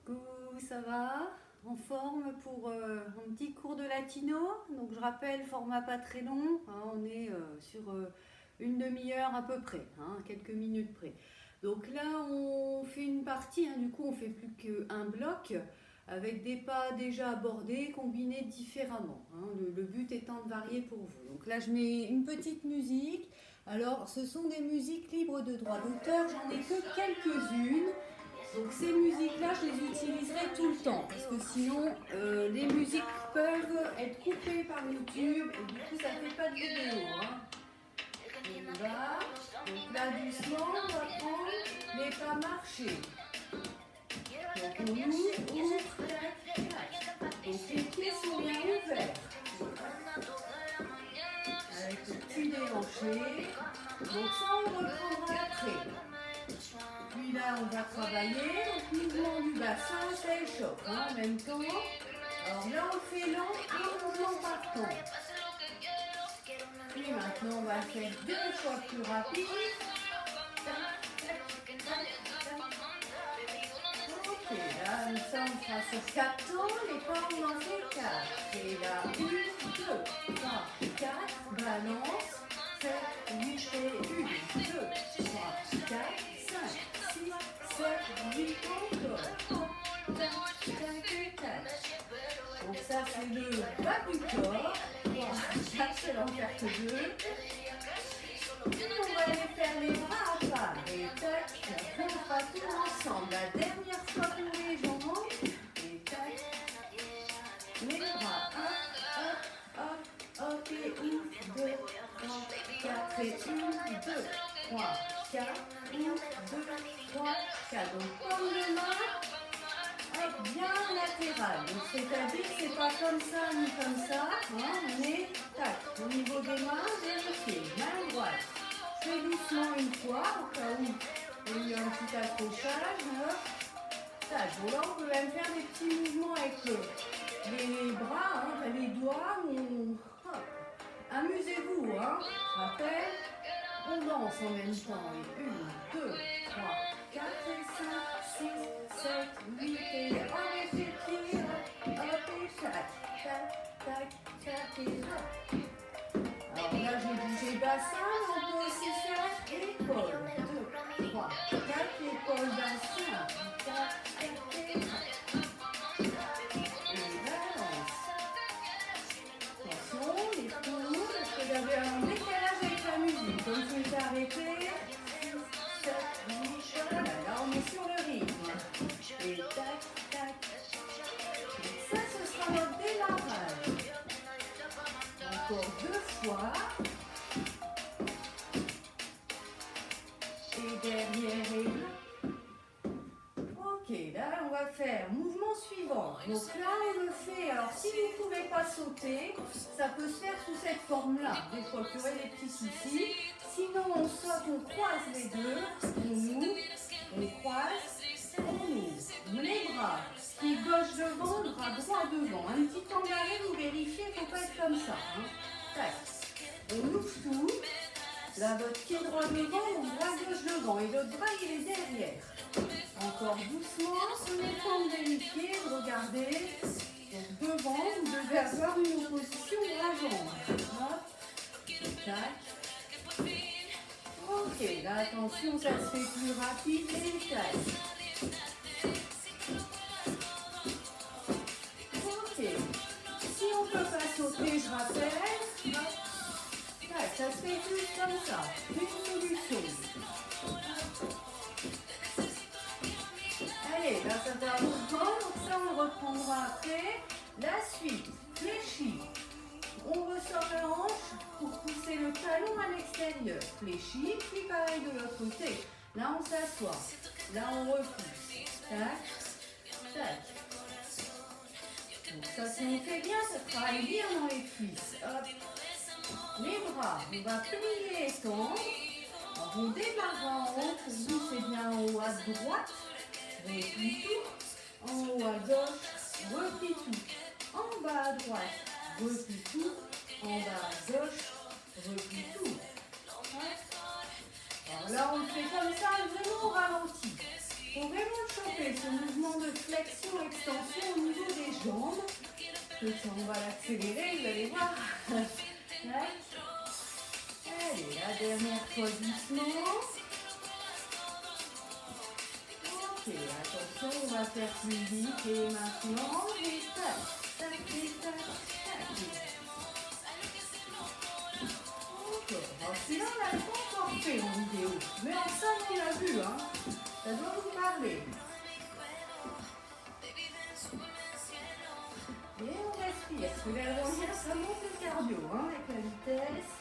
Coucou, ça va? En forme pour un petit cours de latino. Donc je rappelle, format pas très long, hein, on est sur une demi-heure à peu près, hein, quelques minutes près. Donc là on fait une partie, hein, du coup on fait plus qu'un bloc avec des pas déjà abordés, combinés différemment, hein, le but étant de varier pour vous. Donc là je mets une petite musique. Alors ce sont des musiques libres de droit d'auteur, j'en ai que quelques-unes. Donc ces musiques-là, je les utiliserai tout le temps parce que sinon, les musiques peuvent être coupées par YouTube et du coup, ça ne fait pas de vidéo. Hein. On va, donc là, doucement, on va prendre les pas marchés. Donc on ouvre, tac, tac. Donc les pieds sont bien ouverts. Avec le petit déhanché. Donc ça, on reprendra après. Puis là, on va travailler. Donc, mouvement du bassin, ça échoppe hein, en même temps. Alors là, on fait lent, un mouvement par temps. Puis maintenant, on va le faire deux fois plus rapide. Ok, là, ça, on fera sur 4 temps. Les pas, on en fait 4. Et là, 1, 2, 3, 4, balance. 7, 8 et 1, 2, 3, 4, 5, 6, 7, 8 encore. Donc ça c'est le bas du corps. Ça c'est l'en faire que 2. Puis on va aller faire les bras à part. Et tac, on fera tout ensemble. La dernière fois pour les jambes. Et tac, les bras. Hop, hop, hop, hop. Et 1, 2, 3, 4 et 1, 2, 3, 4, 1, 2, 3, 4. Donc comme les mains. Bien latéral, donc c'est-à-dire c'est pas comme ça ni comme ça, hein, mais tac, au niveau des mains, vérifiez, main droite, je fais doucement une fois, au cas où il y a un petit accrochage, tac, bon là on peut même faire des petits mouvements avec les bras, hein, les doigts, amusez-vous, hein, je rappelle, on danse en même temps, 1, 2, 3, 4 et 5, 6, 7, 8 et on effectue, hop et tac, tac, tac, tac et hop. Alors là j'ai bougé bassin, on peut aussi faire épaule, 2, 3, 4, épaule, bassin, 4, 5 et hop. Et balance. Attention, les tours, parce que j'avais un décalage avec la musique, donc je vais arrêter. 7, 8, voilà, là on est sur le rythme. Et tac, tac. Et ça, ce sera notre démarrage. Encore 2 fois. Et derrière et là. Ok, là on va faire mouvement suivant. Donc là on le fait, alors si vous ne pouvez pas sauter, ça peut se faire sous cette forme-là. Des fois qu'il y aurait des petits soucis. Sinon on saute, on croise les deux, on ouvre, on croise, on ouvre. Les bras, pied gauche devant, bras droit devant. Un petit temps d'arrêt, vous vérifiez, il ne faut pas être comme ça. Hein. Tac. On ouvre tout. Là, votre pied droit devant, mon bras gauche devant. Et l'autre bras, il est derrière. Encore doucement, prenez le temps de vérifier, de regarder. Donc devant, vous devez avoir une opposition bras-jambe. Hop. Tac. Ok, là attention, ça se fait plus rapide et tac. Ok, si on ne peut pas sauter, je rappelle, tac, ça se fait plus comme ça, une solution. Allez, là ça fait un mouvement, donc ça on reprendra après. La suite, fléchis. On ressort la hanche pour pousser le talon à l'extérieur. Fléchis, puis pareil de l'autre côté. Là, on s'assoit. Là, on repousse. Tac, tac. Donc ça, si on fait bien, ça travaille bien dans les cuisses. Hop. Les bras, on va plier et tendre. Alors, on démarre en haut. Pour vous, c'est bien en haut à droite. Replie tout. En haut à gauche, replie tout. En bas à droite. Replie tout, en bas à gauche, replie tout. Alors là, on le fait comme ça, vraiment au ralenti. faut vraiment choper ce mouvement de flexion-extension au niveau des jambes. Donc ça, on va l'accélérer, vous allez voir. Tac. Allez, la dernière fois doucement. Ok, attention, on va faire plus vite. Et maintenant, et tac, tac, et tac, tac. Ok, alors celui-là, on l'a pas encore fait en vidéo. Mais en ça, on l'a vu, hein. Ça doit vous parler. Et on respire. Parce que l'allongement, ça monte le cardio, hein, avec la vitesse.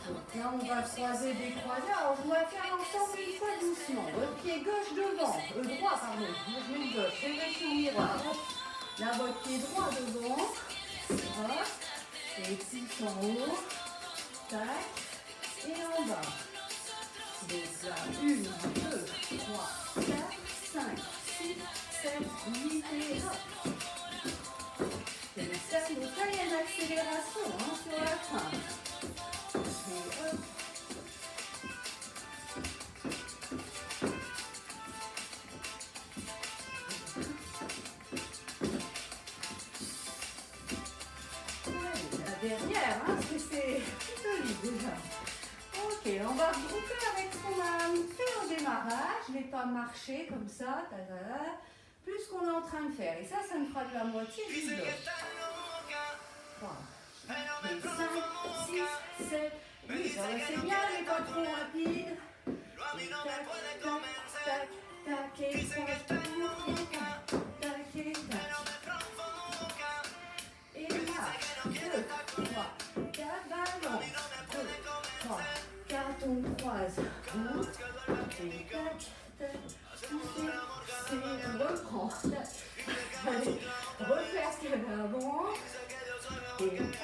Donc là, on va croiser des croisés. Alors, on va faire ensemble une fois doucement. Votre pied gauche devant. Droit, pardon. Moi, je mets le gauche. Je vais sur le miroir. Là, votre pied droit devant. Hop. Et pousse en haut. Tac. Et en bas. Donc là, 1, 2, 3, 4, 5, 6, 7, 8 et hop. C'est le cercle. Donc là, il y a une accélération, hein, sur la fin. Et hop. Allez, la dernière, hein, parce que c'est joli déjà. Ok, on va regrouper avec ce qu'on a fait au démarrage, les pas marcher comme ça, plus ce qu'on est en train de faire. Et ça me fera de la moitié du bloc. 3, 5, 6, 7, 8. Alors c'est bien, mais pas trop rapide. Et tac, tac, tac, tac, et tac, tac, tac, et tac. Et marche. 2, 3, 4, balance. 2, 3, 4, on croise. Et tac, tac, pousser, on reprend. Allez, refaire ce qu'il y avait avant. Et hop,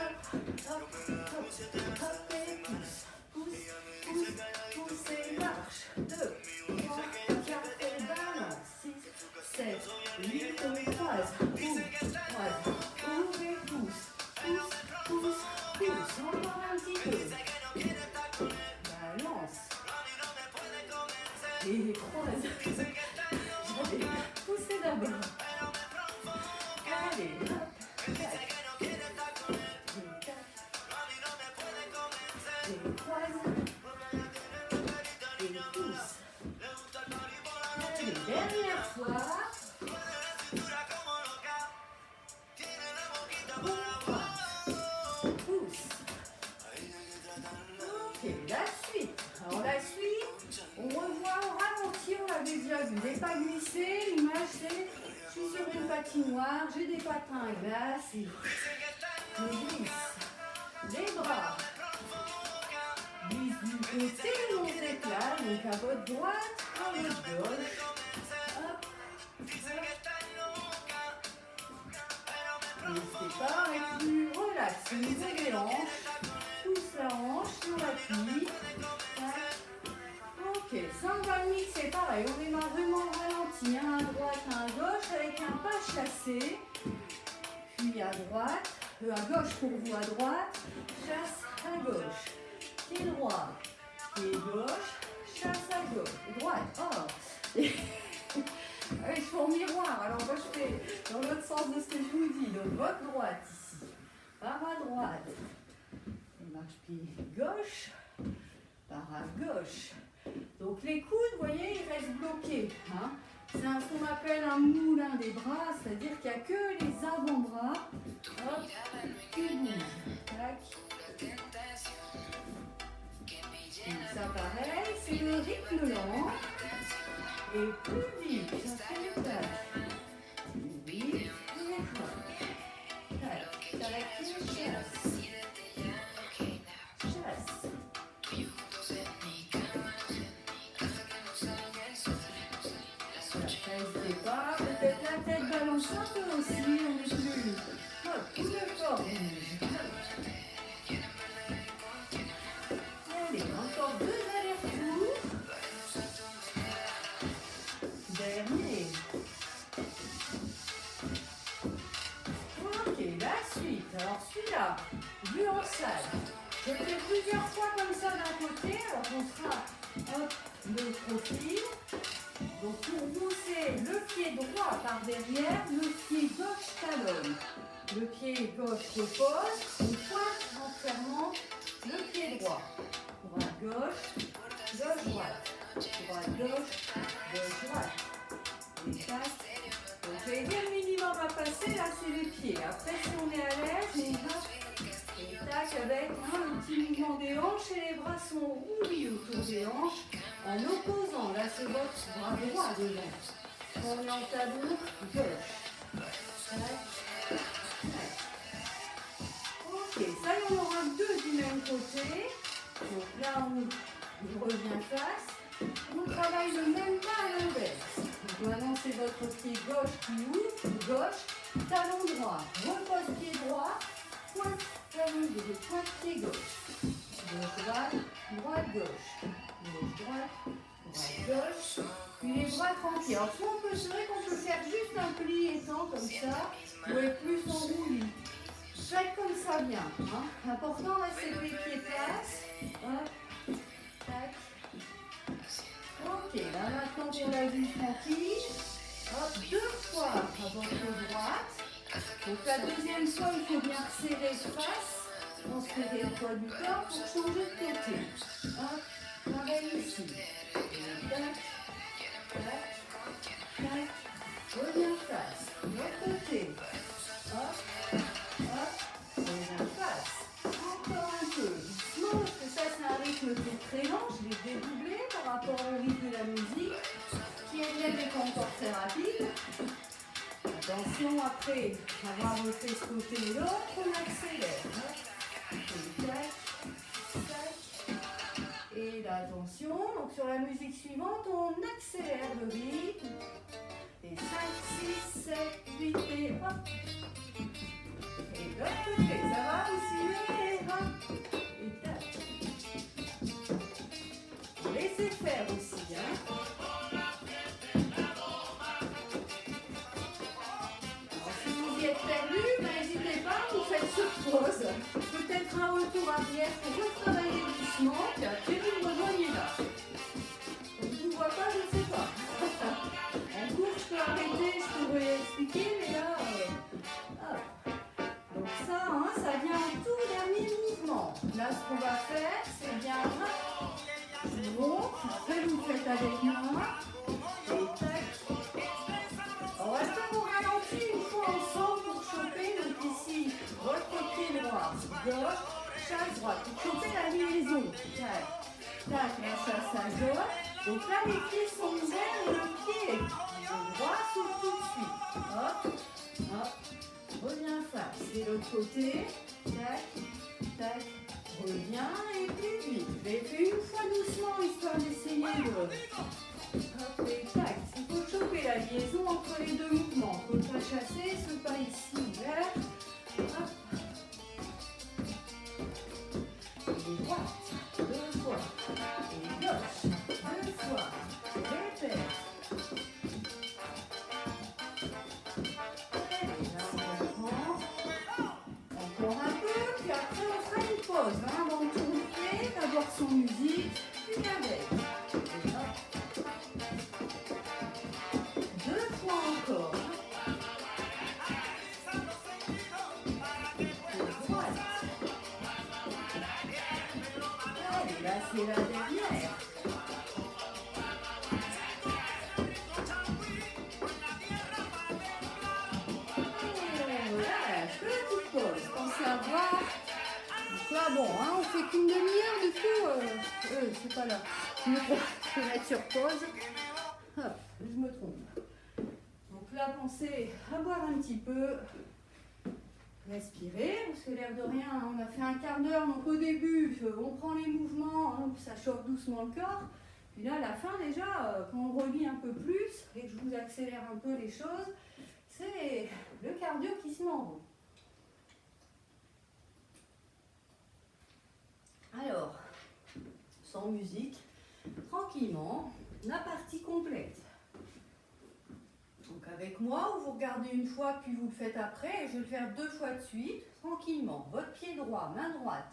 hop, hop, hop, et pousse. Pousse, pousse, pousse et marche. 2, 3, 4 et balance. 6, 7, 8, on croise. Ouvre, croise. Ouvre et pousse. Pousse, pousse, pousse. Encore un petit peu. Balance. Et croise. Allez, poussez d'abord. Allez, hop, tac. Et croise. Et pousse. Allez, dernière fois. Pousse. Ok, la suite. Alors la suite, on revoit au ralenti, on l'avait déjà vu. Les pas glissés, l'image c'est, je suis sur une patinoire, j'ai des patins à glace et je glisse. Les bras. Glisse du côté où on s'éclate, donc à votre droite, à votre gauche. Hop. N'hésitez pas à être plus relax. Au niveau des hanches, pousse la hanche sur l'appui. Ok, ça on va le mixer pareil. On démarre vraiment au ralenti, un à droite, un à gauche, avec un pas chassé. Puis à droite, à gauche pour vous, à droite, chasse à gauche. Pied droit, pied gauche, chasse à gauche. Droite, oh. Je fais en miroir, alors moi je fais dans l'autre sens de ce que je vous dis. Donc votre droite ici, par à droite, et marche pied gauche, par à gauche. Donc les coudes, vous voyez, ils restent bloqués. Hein. C'est ce qu'on appelle un moulin des bras, c'est-à-dire qu'il n'y a que les avant-bras hop, qui bougent. Tac. Et ça pareil, c'est le rythme lent. Et plus vite, ça fait le tac. Plus vite, et hop. Tac, tac, chasse. Chasse. N'hésitez pas, peut-être la tête balance un peu aussi, on est plus. Hop, tout le corps bouge. Allez, encore 2 allers-retours. Dernier. Ok, la suite. Alors celui-là, vu en salle. Je fais plusieurs fois comme ça d'un côté, alors on sera hop, de profil. Donc pour pousser le pied droit par derrière, le pied gauche talonne. Le pied gauche repose, on pointe en fermant le pied droit. Droite, gauche, gauche, droite. Droite, gauche, gauche, droite. Et tac. Donc j'avais dit le minimum à passer, là c'est les pieds. Après si on est à l'aise, on va et tac avec un petit mouvement des hanches et les bras sont roulis autour des hanches en opposant. Là c'est votre bras droit devant. On est en talon gauche. Tac, tac. Ok, ça y est, on aura deux du même côté. Donc là on revient face. On travaille le même pas à l'inverse. Donc maintenant c'est votre pied gauche qui ouvre, gauche, talon droit, repose pied droit, pointe talon gauche, pointe pied gauche. Gauche droite, droite gauche, gauche droite, droite gauche. Puis les bras tranquilles. Alors soit on peut, c'est vrai qu'on peut faire juste un pli étant comme ça, ou être plus en roulis. Faites comme ça bien. Hein. L'important c'est que les pieds passent. Hop, tac. Ok, là maintenant pour la vue tranquille, hop, deux fois à votre droite. Donc la deuxième fois, il faut bien serrer face, transférer le poids du corps pour changer de côté. Hop, pareil ici. Et tac, tac, tac, reviens face. L'autre côté. Hop, hop, reviens face. Encore un peu. Doucement, parce que ça c'est un rythme qui est très lent, je l'ai dédoublé par rapport au rythme de la musique, qui elle n'est pas encore très rapide. Attention, après avoir fait ce côté et l'autre, on accélère. Et tac, tac. Et là, attention, donc sur la musique suivante, on accélère le rythme. Et 5, 6, 7, 8 et hop. Et de l'autre côté, ça va, vous suivez, hop. Et tac. Laissez faire aussi, hein. Alors, si vous y êtes perdu, n'hésitez pas, vous faites sur pause. Peut-être un retour arrière pour retravailler doucement, puis après vous me rejoignez là. Je ne vous vois pas, je ne sais pas. En cours, je peux arrêter, je pourrais expliquer, mais là, donc ça, hein, ça vient au tout dernier mouvement. Là, ce qu'on va faire, c'est bien bon. Après, vous faites avec moi. Et tac. On va faire au ralenti une fois ensemble pour choper. Donc ici, votre pied droit, gauche, chasse droite. Pour choper la liaison. Tac, tac, la chasse à gauche. Donc là, les pieds sont ouverts et le pied droit s'ouvre tout de suite. Hop, hop. Reviens face. Et l'autre côté. Tac, tac. Reviens et plus vite. Je l'ai fait une fois doucement, histoire d'essayer de... Hop et tac. Il faut choper la liaison entre les deux mouvements. Il ne faut pas chasser, ce pas ici ouvert. Hop. Et droite, deux fois. Et gauche, deux fois. Répète. Encore un peu, puis après on fera une pause. Hein, avant de tourner, d'abord son musique, puis avec. Et hop. Deux fois encore. Et droite. Allez, là c'est la dernière. Bon, hein, on fait qu'une demi-heure du coup, c'est pas là. Je me trompe, je vais mettre sur pause. Hop, je me trompe. Donc là, pensez à boire un petit peu, respirer, parce que l'air de rien, on a fait un quart d'heure, donc au début, on prend les mouvements, hein, ça chauffe doucement le corps. Puis là, à la fin déjà, quand on relie un peu plus, et que je vous accélère un peu les choses, c'est le cardio qui se mange. Alors, sans musique, tranquillement, la partie complète. Donc avec moi, vous regardez une fois, puis vous le faites après, et je vais le faire deux fois de suite, tranquillement. Votre pied droit, main droite,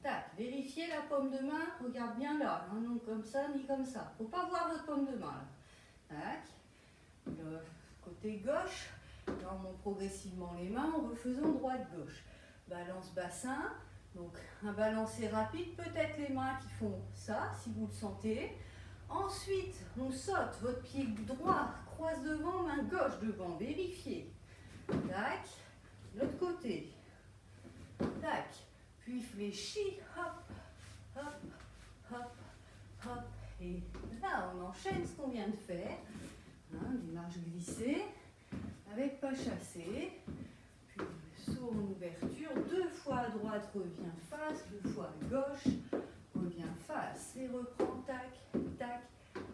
tac, vérifiez la paume de main, regarde bien là, hein, non comme ça, ni comme ça. Faut pas voir votre paume de main là. tac. Le côté gauche, là on monte progressivement les mains en refaisant droite-gauche. Balance bassin, donc un balancé rapide, peut-être les mains qui font ça, si vous le sentez. Ensuite, on saute, votre pied droit croise devant, main gauche devant, vérifiez. Tac, l'autre côté. Tac, puis fléchis, hop, hop, hop, hop. Et là, on enchaîne ce qu'on vient de faire. Hein, des marches glissées, avec pas chassé. Puis saut en ouverture, 2 fois à droite, revient face, 2 fois à gauche, revient face. Et reprend, tac, tac,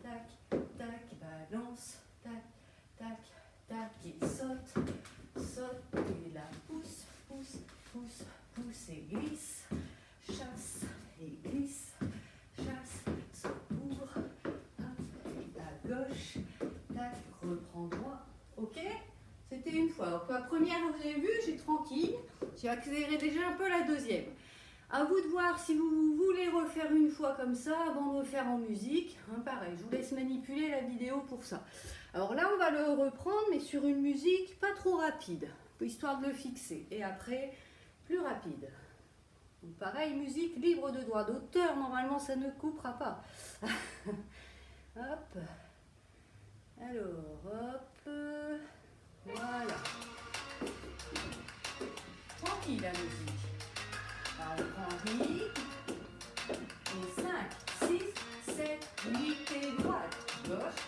tac, tac, balance, tac, tac, tac, et saute, saute, et là, pousse, pousse, pousse, pousse, et glisse, chasse, et glisse, chasse, saute, ouvre, hop, et à gauche, tac, reprend droit, ok? C'était une fois. Donc la première, vous avez vu, j'ai tranquille, j'ai accéléré déjà un peu la deuxième. À vous de voir si vous voulez refaire une fois comme ça avant de refaire en musique. Hein, pareil, je vous laisse manipuler la vidéo pour ça. Alors là, on va le reprendre, mais sur une musique pas trop rapide, histoire de le fixer. Et après, plus rapide. Donc pareil, musique libre de droit d'auteur. Normalement, ça ne coupera pas. Hop. Alors, hop. Voilà. Tranquille la musique. Alors, on prend rythme. Et 5, 6, 7, 8 et droite. Gauche,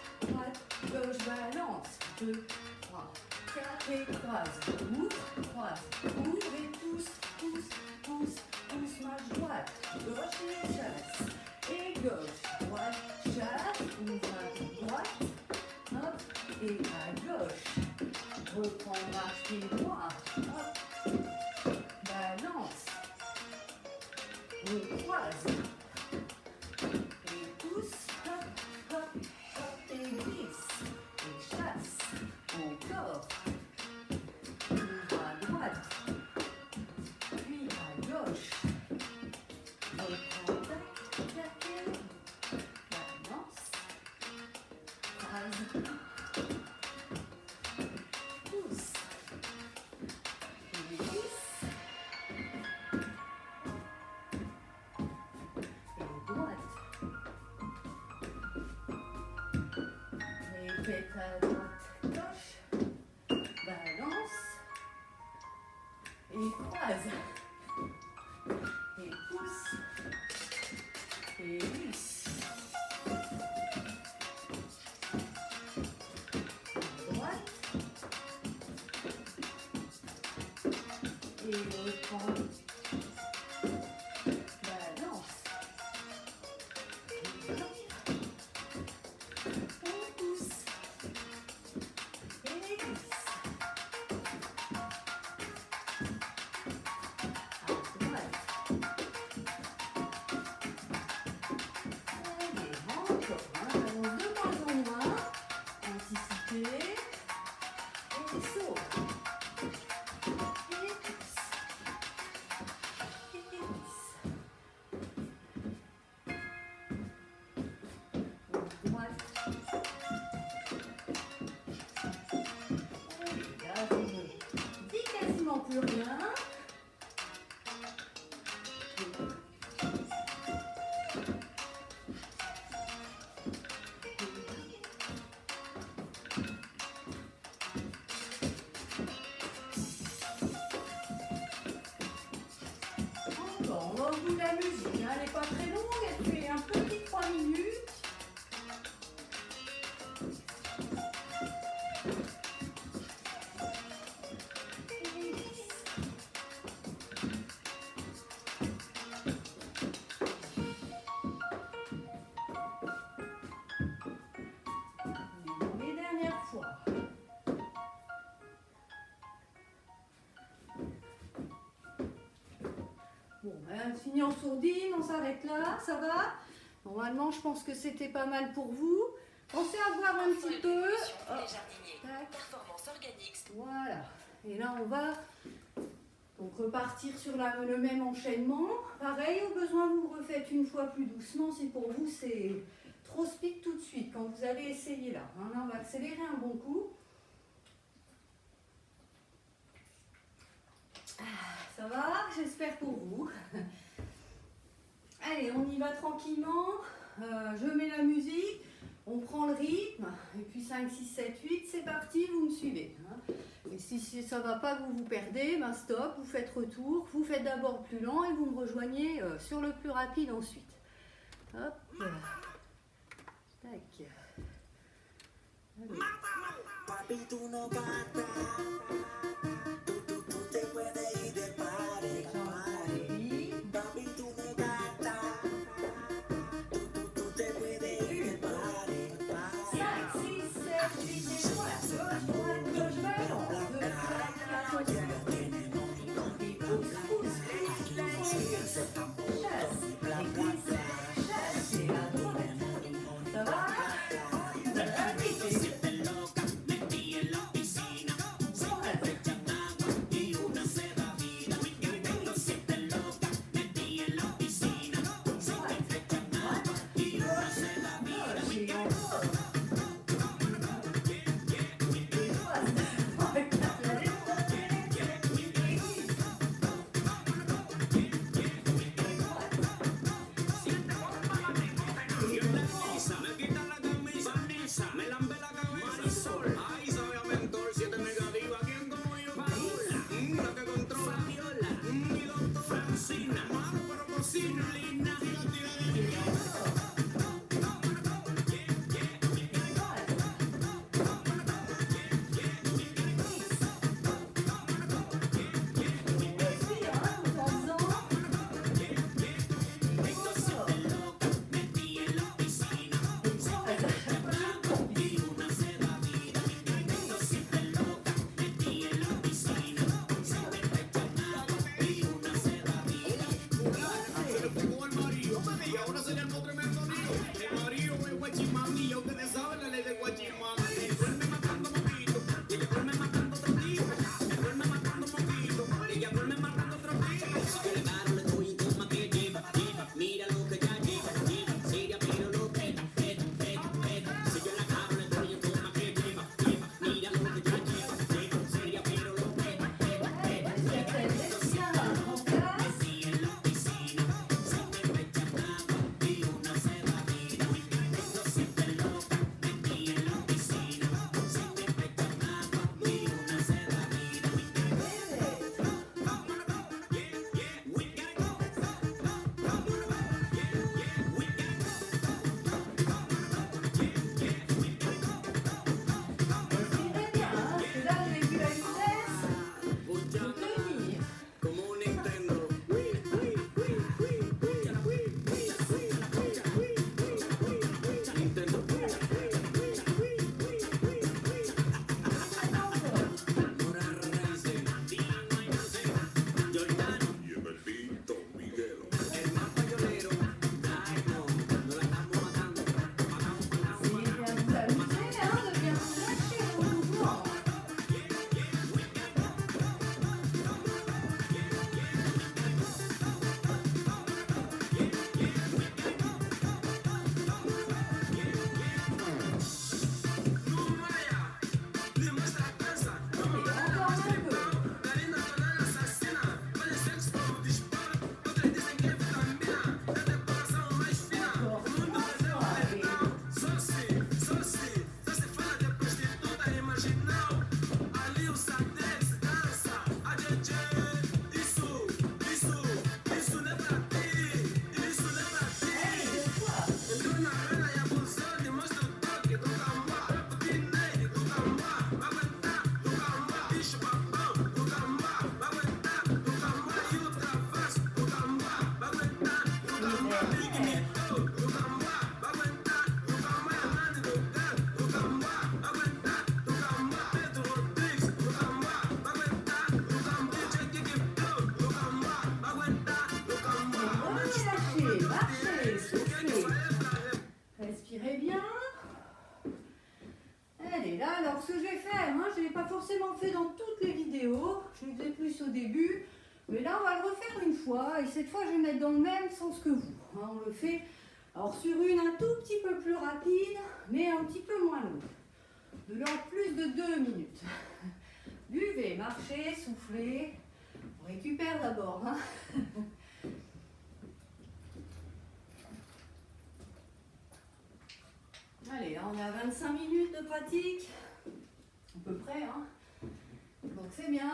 balance. 2, 3, 4 et croise. Ouvre et pousse, pousse, pousse, pousse, marche droite. Gauche et chasse. Et gauche, droite, chasse. Ouvre à droite. Hop, et à gauche. Reprends, marche pied droit. Hop, balance. On croise. Et pousse. Hop, hop, hop, et glisse. Et chasse. Encore. Ouvre à droite. Puis à gauche. Reprends, tac, tac, et balance. Croise. Pousse. Et glisse. Et droite. Répète à droite, gauche. Balance. Et croise. Et pousse. Et glisse. À droite. Et reprend. Balance. Et tire. On pousse. Et glisse. À droite. Allez, encore. Avance de moins en moins. Anticiper. Et saut. Et pousse. Et glisse. Droite. Et là, je ne dis quasiment plus rien. Encore, on va au bout de la musique. Hein. Elle n'est pas très longue, elle fait un petit 3 minutes. Et glisse. Les dernières fois. Bon, ben, on finit en sourdine, on s'arrête là, ça va? Normalement, je pense que c'était pas mal pour vous. Pensez à voir un petit peu. Hop, tac. Performance organique. Voilà. Et là, on va donc repartir sur le même enchaînement. Pareil, au besoin, vous refaites une fois plus doucement. Si pour vous, c'est trop trop speed tout de suite quand vous allez essayer là. Hein. Là, on va accélérer un bon coup. Ça va? J'espère pour vous. Allez, on y va tranquillement. Je mets la musique, on prend le rythme, et puis 5, 6, 7, 8, c'est parti, vous me suivez. Hein. Et si ça ne va pas, vous vous perdez, ben stop, vous faites retour, vous faites d'abord plus lent et vous me rejoignez sur le plus rapide ensuite. Hop. Tac. Allez. Papi, tú no cantas, tú te puedes ir de party, papi, tú no cantas, tú te puedes ir de party, 5, 6, 7, 8, et voilà. Gauche, balance. 2, 3, 4, 5. Ça va? Alors, ce que je vais faire, hein, je ne l'ai pas forcément fait dans toutes les vidéos, je le faisais plus au début, mais là on va le refaire une fois, et cette fois je vais mettre dans le même sens que vous. Hein, on le fait Alors sur une un tout petit peu plus rapide, mais un petit peu moins longue. De l'ordre plus de 2 minutes. Buvez, marchez, soufflez. On récupère d'abord. Hein. Allez, là on est à 25 minutes de pratique. À peu près. Hein. Donc c'est bien.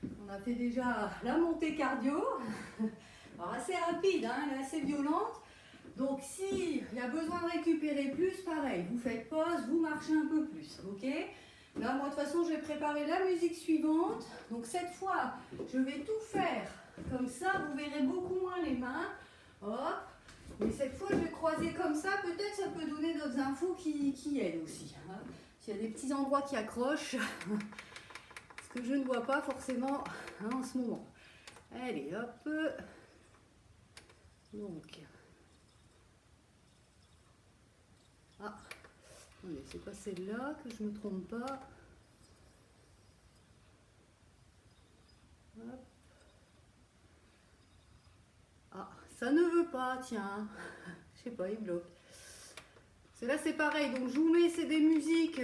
On a fait déjà la montée cardio. Alors assez rapide, hein, elle est assez violente. Donc s'il y a besoin de récupérer plus, pareil, vous faites pause, vous marchez un peu plus, ok? Là, moi de toute façon, je vais préparer la musique suivante. Donc cette fois, je vais tout faire comme ça, vous verrez beaucoup moins les mains. Hop. Mais cette fois, je vais croiser comme ça, peut-être ça peut donner d'autres infos qui aident aussi. Hein. S'il y a des petits endroits qui accrochent, ce que je ne vois pas forcément hein, en ce moment. Allez, hop. Donc... Ah, c'est pas celle-là, que je ne me trompe pas. Hop. Ah, ça ne veut pas, tiens. Je sais pas, il bloque. Celle-là, c'est pareil. Donc, je vous mets, c'est des musiques.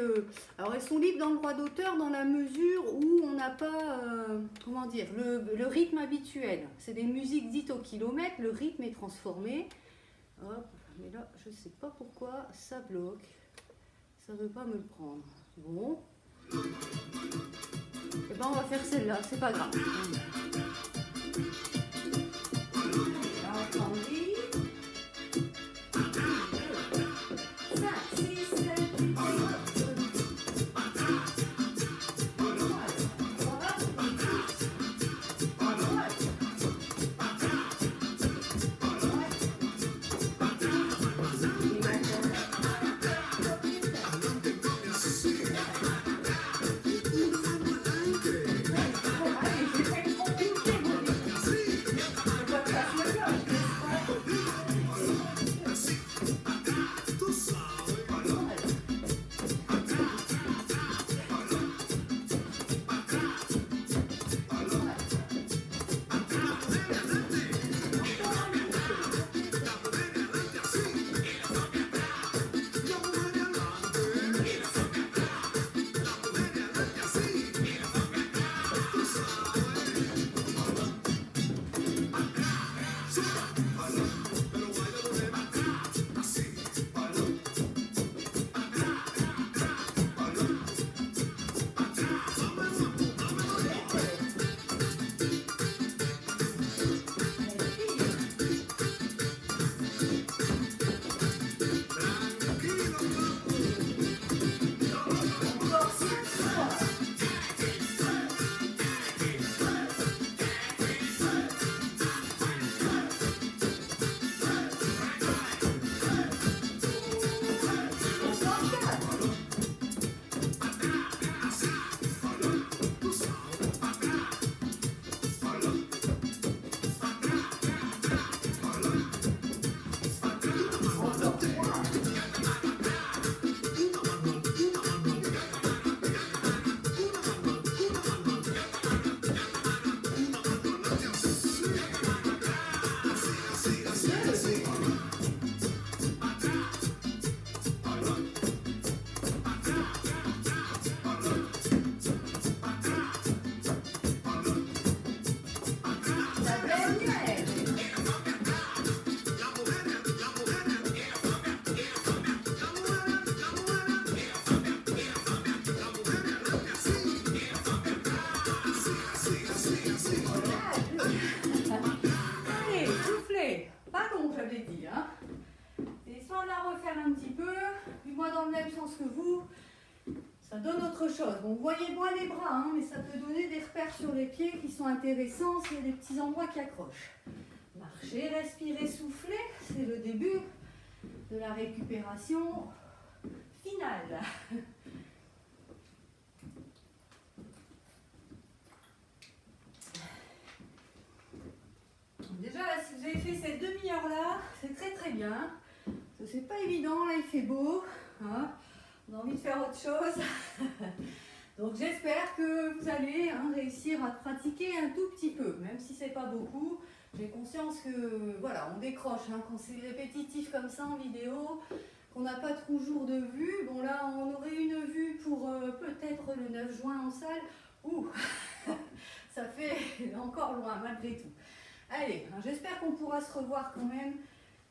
Alors, elles sont libres dans le droit d'auteur dans la mesure où on n'a pas, comment dire, le rythme habituel. C'est des musiques dites au kilomètre. Le rythme est transformé. Hop. Mais là, je ne sais pas pourquoi ça bloque. Ça ne veut pas me le prendre. Bon. Et ben on va faire celle-là, c'est pas grave. Que vous, ça donne autre chose. Bon, vous voyez moins les bras, hein, mais ça peut donner des repères sur les pieds qui sont intéressants s'il y a des petits endroits qui accrochent. Marchez, respirez, soufflez, c'est le début de la récupération finale. Déjà, là, si vous avez fait cette demi-heure-là, c'est très très bien. C'est pas évident, là il fait beau. Hein. On a envie de faire autre chose. Donc j'espère que vous allez réussir à pratiquer un tout petit peu, même si c'est pas beaucoup. J'ai conscience que voilà, on décroche quand c'est répétitif comme ça en vidéo, qu'on n'a pas toujours de vue. Bon là, on aurait une vue pour peut-être le 9 juin en salle. Ouh, ça fait encore loin malgré tout. Allez, j'espère qu'on pourra se revoir quand même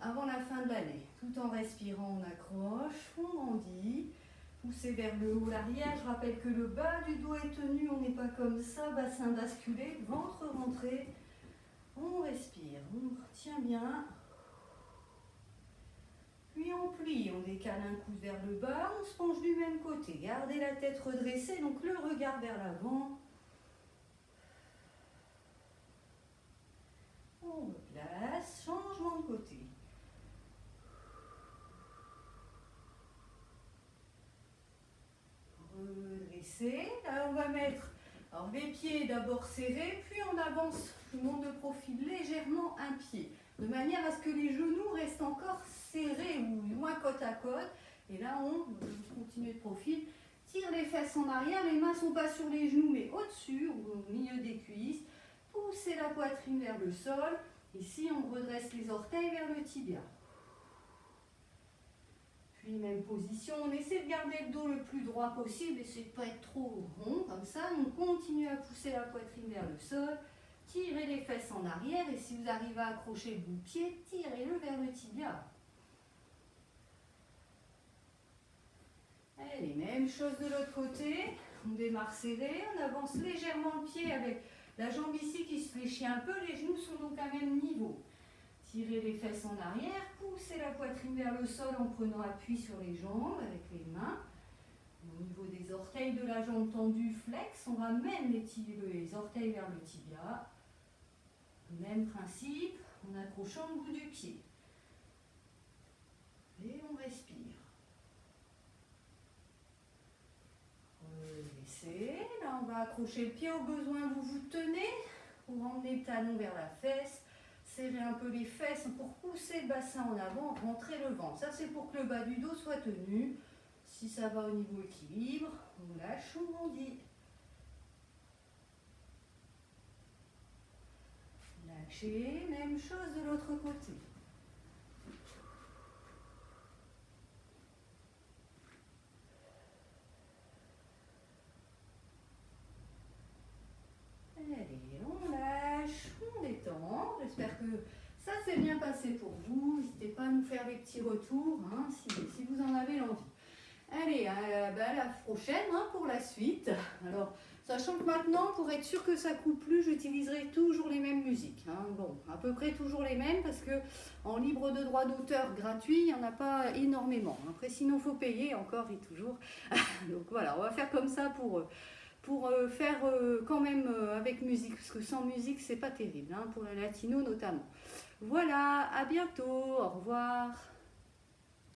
avant la fin de l'année. Tout en respirant, on accroche, on grandit. Pousser vers le haut l'arrière. Je rappelle que le bas du dos est tenu, on n'est pas comme ça, bassin basculé, ventre rentré. On respire, on tient bien. Puis on plie, on décale un coude vers le bas, on se penche du même côté. Gardez la tête redressée, donc le regard vers l'avant. On replace, changement de côté. Redresser. Là, on va mettre les pieds d'abord serrés, puis on avance, je monte de profil légèrement un pied, de manière à ce que les genoux restent encore serrés ou moins côte à côte. Et là, on continue de profil, tire les fesses en arrière, les mains ne sont pas sur les genoux, mais au-dessus ou au milieu des cuisses. Poussez la poitrine vers le sol. Ici, on redresse les orteils vers le tibia. Puis même position, on essaie de garder le dos le plus droit possible, essaie de ne pas être trop rond comme ça. On continue à pousser la poitrine vers le sol, tirez les fesses en arrière et si vous arrivez à accrocher le bout de pied, tirez-le vers le tibia. Allez, même chose de l'autre côté, on démarre serré, on avance légèrement le pied avec la jambe ici qui se fléchit un peu, les genoux sont donc à même niveau. Tirez les fesses en arrière, poussez la poitrine vers le sol en prenant appui sur les jambes avec les mains. Au niveau des orteils de la jambe tendue, flex, on ramène les orteils vers le tibia. Même principe, en accrochant le bout du pied. Et on respire. Laissez. Là, on va accrocher le pied au besoin, vous vous tenez pour emmener le talon vers la fesse. Serrez un peu les fesses pour pousser le bassin en avant, rentrer le ventre. Ça, c'est pour que le bas du dos soit tenu. Si ça va au niveau équilibre, on lâche, on grandit. Lâchez, même chose de l'autre côté. Allez, on lâche, on détend. J'espère que ça s'est bien passé pour vous. N'hésitez pas à nous faire des petits retours si vous en avez l'envie. Allez, à la prochaine pour la suite. Alors, sachant que maintenant, pour être sûr que ça ne coupe plus, j'utiliserai toujours les mêmes musiques. Bon, à peu près toujours les mêmes parce que en libre de droit d'auteur gratuit, il n'y en a pas énormément. Après, sinon, il faut payer encore et toujours. Donc voilà, on va faire comme ça pour faire quand même avec musique, parce que sans musique, c'est pas terrible, pour la latino notamment. Voilà, à bientôt, au revoir.